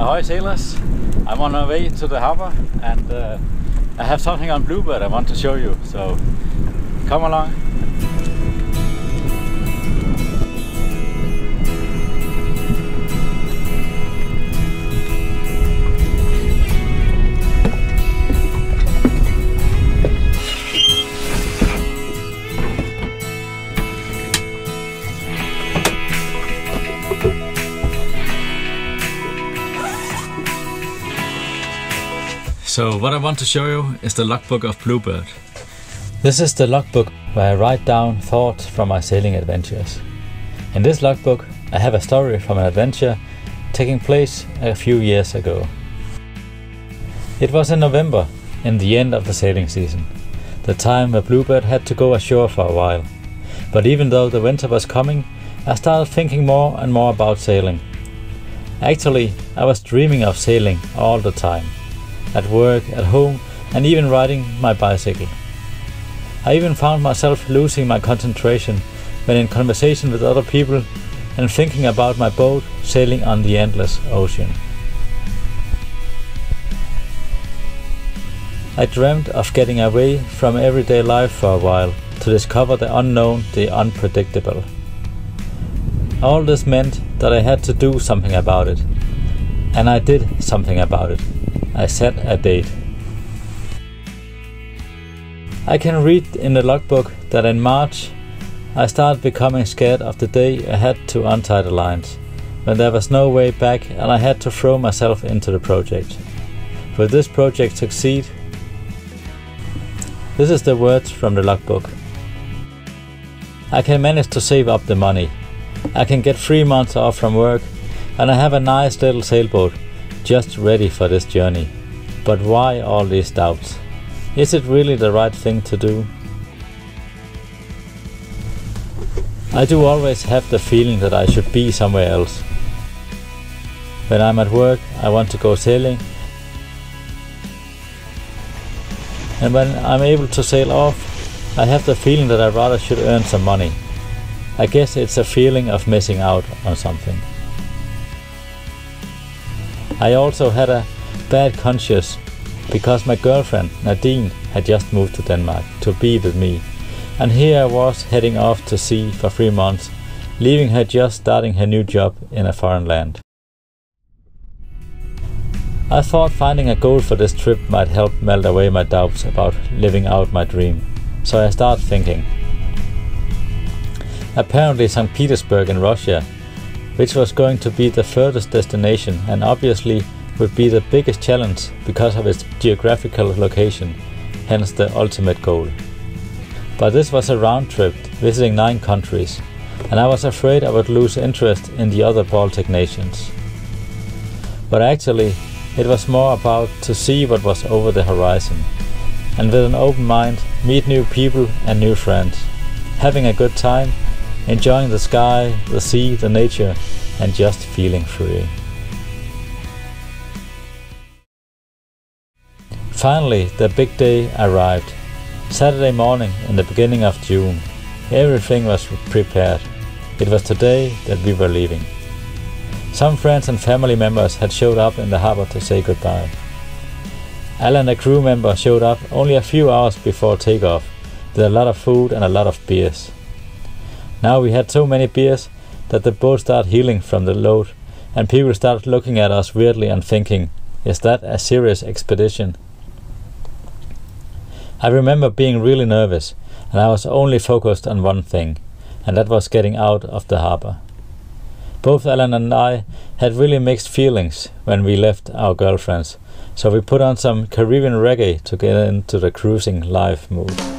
Ahoy sailors, I'm on my way to the harbor and I have something on Bluebird I want to show you, so come along. So what I want to show you is the logbook of Bluebird. This is the logbook where I write down thoughts from my sailing adventures. In this logbook I have a story from an adventure taking place a few years ago. It was in November, in the end of the sailing season, the time where Bluebird had to go ashore for a while. But even though the winter was coming, I started thinking more and more about sailing. Actually, I was dreaming of sailing all the time. At work, at home, and even riding my bicycle. I even found myself losing my concentration when in conversation with other people and thinking about my boat sailing on the endless ocean. I dreamt of getting away from everyday life for a while to discover the unknown, the unpredictable. All this meant that I had to do something about it. And I did something about it. I set a date. I can read in the logbook that in March I started becoming scared of the day I had to untie the lines, when there was no way back and I had to throw myself into the project. Will this project succeed? This is the words from the logbook. I can manage to save up the money. I can get 3 months off from work and I have a nice little sailboat just ready for this journey. But why all these doubts? Is it really the right thing to do? I do always have the feeling that I should be somewhere else. When I'm at work, I want to go sailing. And when I'm able to sail off, I have the feeling that I rather should earn some money. I guess it's a feeling of missing out on something. I also had a bad conscience because my girlfriend Nadine had just moved to Denmark to be with me, and here I was heading off to sea for 3 months, leaving her just starting her new job in a foreign land. I thought finding a goal for this trip might help melt away my doubts about living out my dream, so I started thinking. Apparently St. Petersburg in Russia, which was going to be the furthest destination and obviously would be the biggest challenge because of its geographical location, hence the ultimate goal. But this was a round trip visiting 9 countries, and I was afraid I would lose interest in the other Baltic nations. But actually, it was more about to see what was over the horizon, and with an open mind, meet new people and new friends, having a good time, enjoying the sky, the sea, the nature, and just feeling free. Finally, the big day arrived. Saturday morning in the beginning of June. Everything was prepared. It was today that we were leaving. Some friends and family members had showed up in the harbor to say goodbye. Alan, a crew member, showed up only a few hours before takeoff with a lot of food and a lot of beers. Now we had so many beers that the boat started heeling from the load and people started looking at us weirdly and thinking, is that a serious expedition? I remember being really nervous and I was only focused on one thing, and that was getting out of the harbor. Both Alan and I had really mixed feelings when we left our girlfriends, so we put on some Caribbean reggae to get into the cruising life mood.